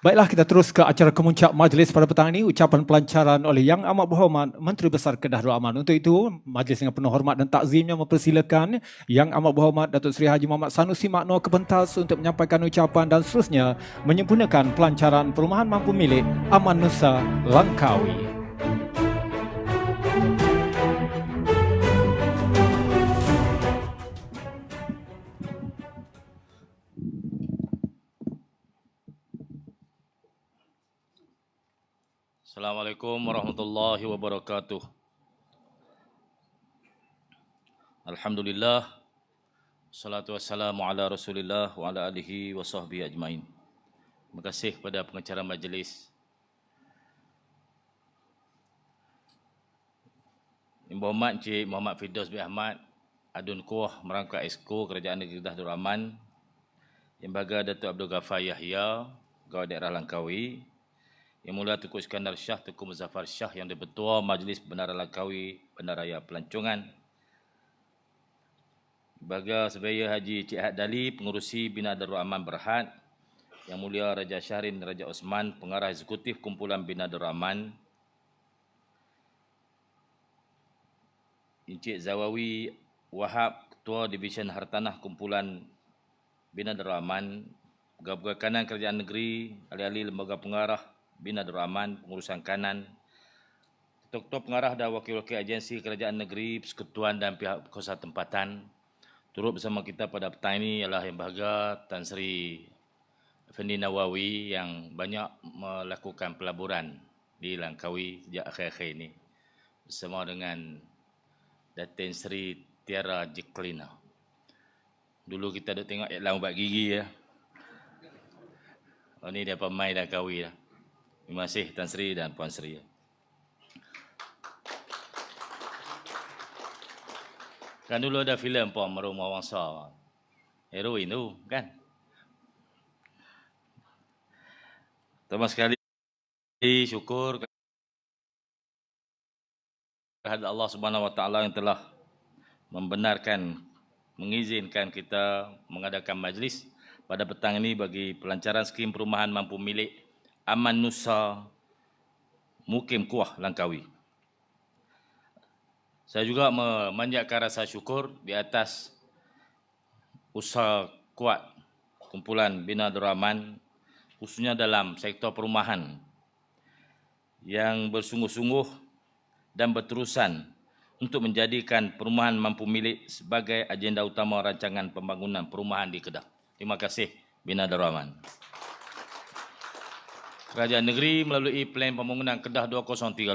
Baiklah, kita terus ke acara kemuncak majlis pada petang ini, ucapan pelancaran oleh Yang Amat Berhormat Menteri Besar Kedah Darul Aman. Untuk itu, majlis dengan penuh hormat dan takzimnya mempersilakan Yang Amat Berhormat Datuk Seri Haji Muhammad Sanusi Makno ke pentas untuk menyampaikan ucapan dan seterusnya menyempurnakan pelancaran Perumahan Mampu Milik Aman Nusa Langkawi. Assalamualaikum warahmatullahi wabarakatuh. Alhamdulillah, salatu wassalamu ala rasulillah wa ala alihi wa sahbihi ajmain. Terima kasih kepada pengacara majlis, Yang Berhormat Encik Muhammad Firdaus bin Ahmad, Adun Kuah Merangkap Exco Kerajaan Negeri Kedah Darul Aman, Yang Bahagia Datuk Abdul Ghaffar Yahya, Pegawai Daerah Langkawi, Yang Mulia Tengku Iskandar Shah, Tengku Muzaffar Shah, Yang Di-Pertua Majlis Bandaraya Langkawi, Bandaraya Pelancongan, Bahagia Sebaya Haji Cik Ahad Dali, Pengurusi Bina Darul Aman Berhad, Yang Mulia Raja Syahrin Raja Osman, Pengarah Eksekutif Kumpulan Bina Darul Aman, Encik Zawawi Wahab, Ketua Divisyen Hartanah Kumpulan Bina Darul Aman, Pegawai Kanan Kerajaan Negeri, ahli-ahli Lembaga Pengarah Bina Darul Aman, Pengurusan Kanan, Ketua Pengarah dan Wakil-Wakil Agensi Kerajaan Negeri, Persekutuan dan pihak kuasa tempatan. Turut bersama kita pada petang ini ialah Yang Bahagia Tan Sri Effendi Nawawi yang banyak melakukan pelaburan di Langkawi sejak akhir-akhir ini bersama dengan Datin Sri Tiara Jiklina. Dulu kita duk tengok iklan ubat gigi ya. Oh ni dia pemain dah kahwin dah. Terima kasih Tan Sri dan Puan Sri. Kan dulu ada filem Puan Merumah Wangsa. Heroin tu kan. Pertama sekali syukur kepada Allah Subhanahu Wa Taala yang telah membenarkan, mengizinkan kita mengadakan majlis pada petang ini bagi pelancaran skim perumahan mampu milik Aman Nusa Mukim Kuah Langkawi. Saya juga memanjatkan rasa syukur di atas usaha kuat kumpulan Bina Darul Aman, khususnya dalam sektor perumahan yang bersungguh-sungguh dan berterusan untuk menjadikan perumahan mampu milik sebagai agenda utama rancangan pembangunan perumahan di Kedah. Terima kasih Bina Darul Aman. Kerajaan Negeri melalui Plan Pembangunan Kedah 2035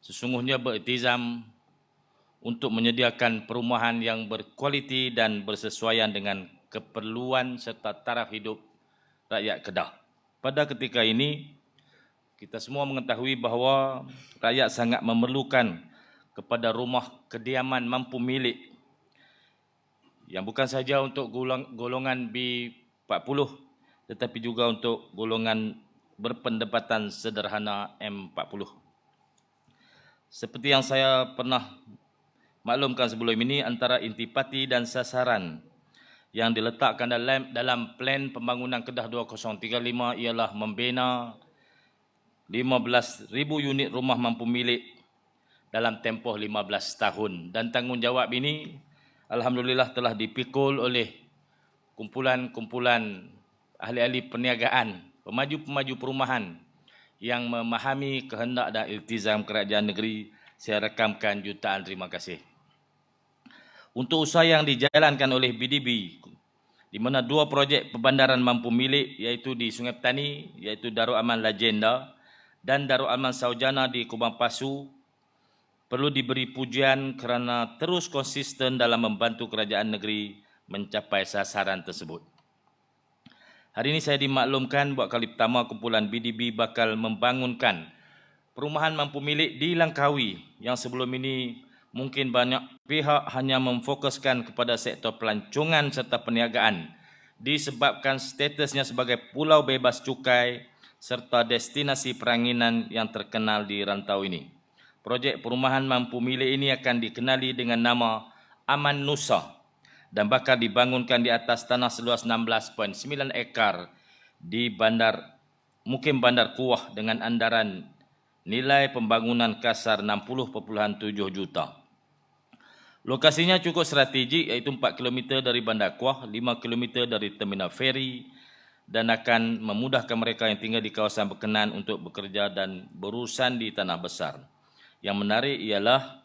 sesungguhnya beriltizam untuk menyediakan perumahan yang berkualiti dan bersesuaian dengan keperluan serta taraf hidup rakyat Kedah. Pada ketika ini, kita semua mengetahui bahawa rakyat sangat memerlukan kepada rumah kediaman mampu milik yang bukan saja untuk golongan B40 tetapi juga untuk golongan berpendapatan sederhana M40. Seperti yang saya pernah maklumkan sebelum ini, antara intipati dan sasaran yang diletakkan dalam Plan Pembangunan Kedah 2035 ialah membina 15,000 unit rumah mampu milik dalam tempoh 15 tahun. Dan tanggungjawab ini alhamdulillah telah dipikul oleh kumpulan-kumpulan ahli-ahli perniagaan, pemaju-pemaju perumahan yang memahami kehendak dan iltizam kerajaan negeri. Saya rakamkan jutaan terima kasih. Untuk usaha yang dijalankan oleh BDB, di mana dua projek perbandaran mampu milik iaitu di Sungai Petani, iaitu Darul Aman Legenda dan Darul Aman Saujana di Kubang Pasu, perlu diberi pujian kerana terus konsisten dalam membantu kerajaan negeri mencapai sasaran tersebut. Hari ini saya dimaklumkan buat kali pertama kumpulan BDB bakal membangunkan perumahan mampu milik di Langkawi yang sebelum ini mungkin banyak pihak hanya memfokuskan kepada sektor pelancongan serta perniagaan disebabkan statusnya sebagai pulau bebas cukai serta destinasi peranginan yang terkenal di rantau ini. Projek perumahan mampu milik ini akan dikenali dengan nama Aman Nusa dan bakal dibangunkan di atas tanah seluas 16.9 ekar di Mukim Bandar Kuah dengan andaran nilai pembangunan kasar 60.7 juta. Lokasinya cukup strategik, iaitu 4 km dari Bandar Kuah, 5 km dari terminal feri, dan akan memudahkan mereka yang tinggal di kawasan berkenan untuk bekerja dan berurusan di tanah besar. Yang menarik ialah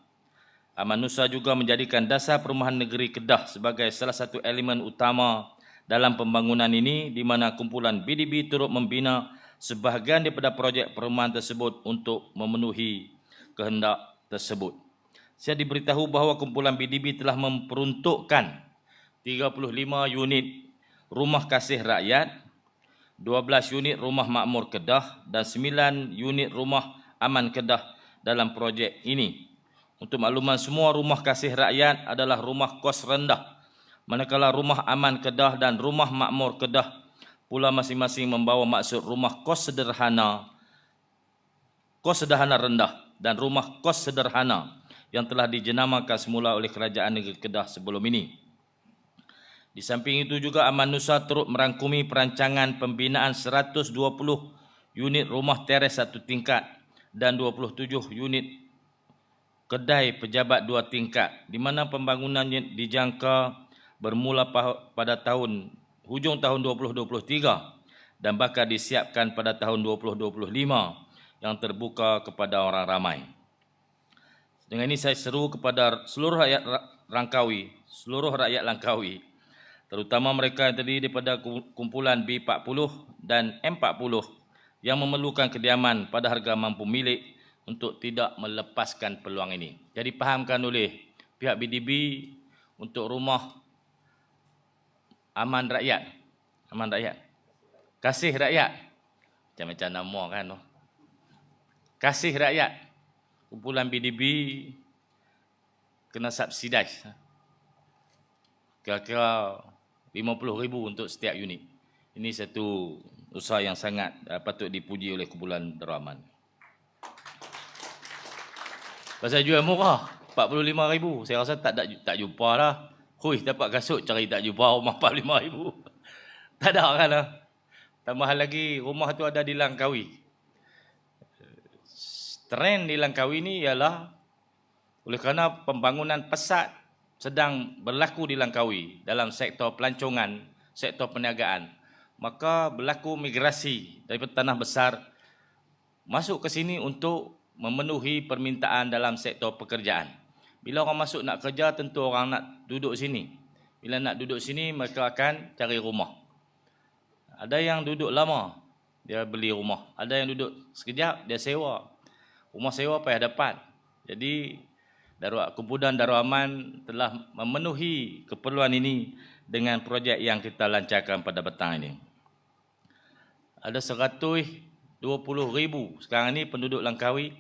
Aman Nusa juga menjadikan dasar perumahan negeri Kedah sebagai salah satu elemen utama dalam pembangunan ini, di mana kumpulan BDB turut membina sebahagian daripada projek perumahan tersebut untuk memenuhi kehendak tersebut. Saya diberitahu bahawa kumpulan BDB telah memperuntukkan 35 unit rumah kasih rakyat, 12 unit rumah makmur Kedah dan 9 unit rumah aman Kedah dalam projek ini. Untuk makluman semua, rumah kasih rakyat adalah rumah kos rendah, manakala rumah aman Kedah dan rumah makmur Kedah pula masing-masing membawa maksud rumah kos sederhana rendah dan rumah kos sederhana yang telah dijenamakan semula oleh Kerajaan Negeri Kedah sebelum ini. Di samping itu juga Aman Nusa turut merangkumi perancangan pembinaan 120 unit rumah teres satu tingkat dan 27 unit kedai pejabat 2 tingkat, di mana pembangunannya dijangka bermula pada hujung tahun 2023 dan bakal disiapkan pada tahun 2025 yang terbuka kepada orang ramai. Dengan ini saya seru kepada seluruh rakyat Langkawi, terutama mereka yang terdiri daripada kumpulan B40 dan M40 yang memerlukan kediaman pada harga mampu milik untuk tidak melepaskan peluang ini. Jadi fahamkan oleh pihak BDB untuk rumah aman rakyat, kasih rakyat, macam-macam nama kan. Kasih rakyat, kumpulan BDB kena subsidize. Kira-kira 50,000 untuk setiap unit. Ini satu usaha yang sangat patut dipuji oleh kumpulan Darul Aman. Pasal jual murah, 45,000. Saya rasa tak jumpa lah. Hui, dapat kasut cari tak jumpa rumah 45,000. Tak ada kan lah. Tambahan lagi, rumah tu ada di Langkawi. Trend di Langkawi ni ialah oleh kerana pembangunan pesat sedang berlaku di Langkawi dalam sektor pelancongan, sektor perniagaan, maka berlaku migrasi daripada tanah besar masuk ke sini untuk memenuhi permintaan dalam sektor pekerjaan. Bila orang masuk nak kerja, tentu orang nak duduk sini. Bila nak duduk sini, mereka akan cari rumah. Ada yang duduk lama, dia beli rumah. Ada yang duduk sekejap, dia sewa. Rumah sewa payah dapat. Jadi, kumpulan Darul Aman telah memenuhi keperluan ini dengan projek yang kita lancarkan pada petang ini. Ada 120,000 sekarang ini penduduk Langkawi.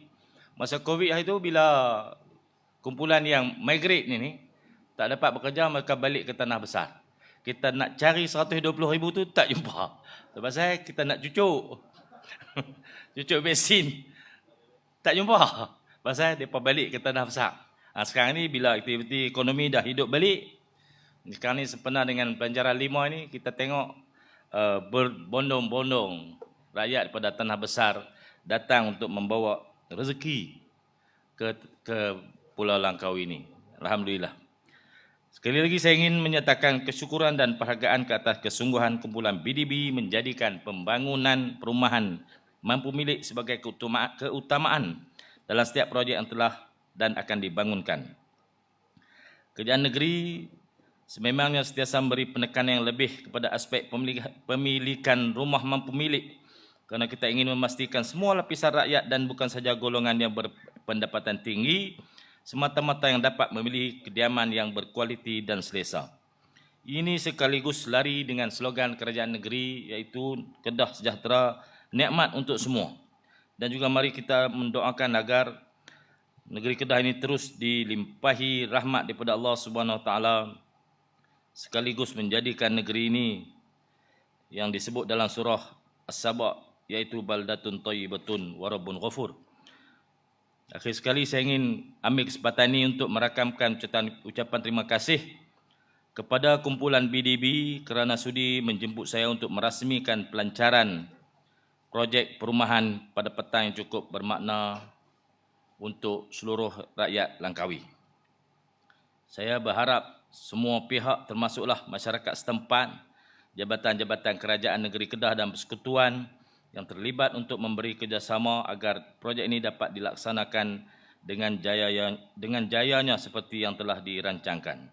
Masa Covid hari itu, bila kumpulan yang migrate ni tak dapat bekerja, mereka balik ke tanah besar. Kita nak cari 120,000 tu tak jumpa. Sebab kita nak cucuk. Cucuk vaksin. Tak jumpa. Pasal mereka balik ke tanah besar. Sekarang ni bila aktiviti ekonomi dah hidup balik, sekarang ni sempena dengan Pelancaran 5 ni, kita tengok berbondong-bondong rakyat pada tanah besar datang untuk membawa rezeki ke Pulau Langkawi ini. Alhamdulillah. Sekali lagi saya ingin menyatakan kesyukuran dan penghargaan ke atas kesungguhan kumpulan BDB menjadikan pembangunan perumahan mampu milik sebagai keutamaan dalam setiap projek yang telah dan akan dibangunkan. Kerajaan negeri sememangnya sentiasa memberi penekanan yang lebih kepada aspek pemilikan rumah mampu milik, kerana kita ingin memastikan semua lapisan rakyat dan bukan saja golongan yang berpendapatan tinggi semata-mata yang dapat memilih kediaman yang berkualiti dan selesa. Ini sekaligus lari dengan slogan kerajaan negeri, iaitu Kedah Sejahtera, nikmat untuk semua. Dan juga mari kita mendoakan agar negeri Kedah ini terus dilimpahi rahmat daripada Allah Subhanahu Wa Taala, sekaligus menjadikan negeri ini yang disebut dalam surah As-Saba, iaitu baldatun thayyibatun wa rabbun ghafur. Akhir sekali saya ingin ambil kesempatan ini untuk merakamkan ucapan terima kasih kepada kumpulan BDB kerana sudi menjemput saya untuk merasmikan pelancaran projek perumahan pada petang yang cukup bermakna untuk seluruh rakyat Langkawi. Saya berharap semua pihak termasuklah masyarakat setempat, jabatan-jabatan kerajaan negeri Kedah dan persekutuan yang terlibat untuk memberi kerjasama agar projek ini dapat dilaksanakan dengan jayanya seperti yang telah dirancangkan.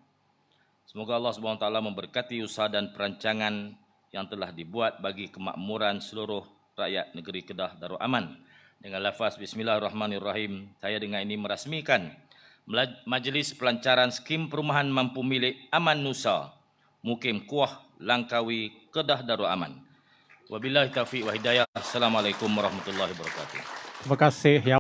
Semoga Allah SWT memberkati usaha dan perancangan yang telah dibuat bagi kemakmuran seluruh rakyat negeri Kedah Darul Aman. Dengan lafaz Bismillahirrahmanirrahim, saya dengan ini merasmikan Majlis Pelancaran Skim Perumahan Mampu Milik Aman Nusa, Mukim Kuah, Langkawi, Kedah Darul Aman. Wabillahi taufiq wa hidayah. Assalamualaikum warahmatullahi wabarakatuh. Terima kasih.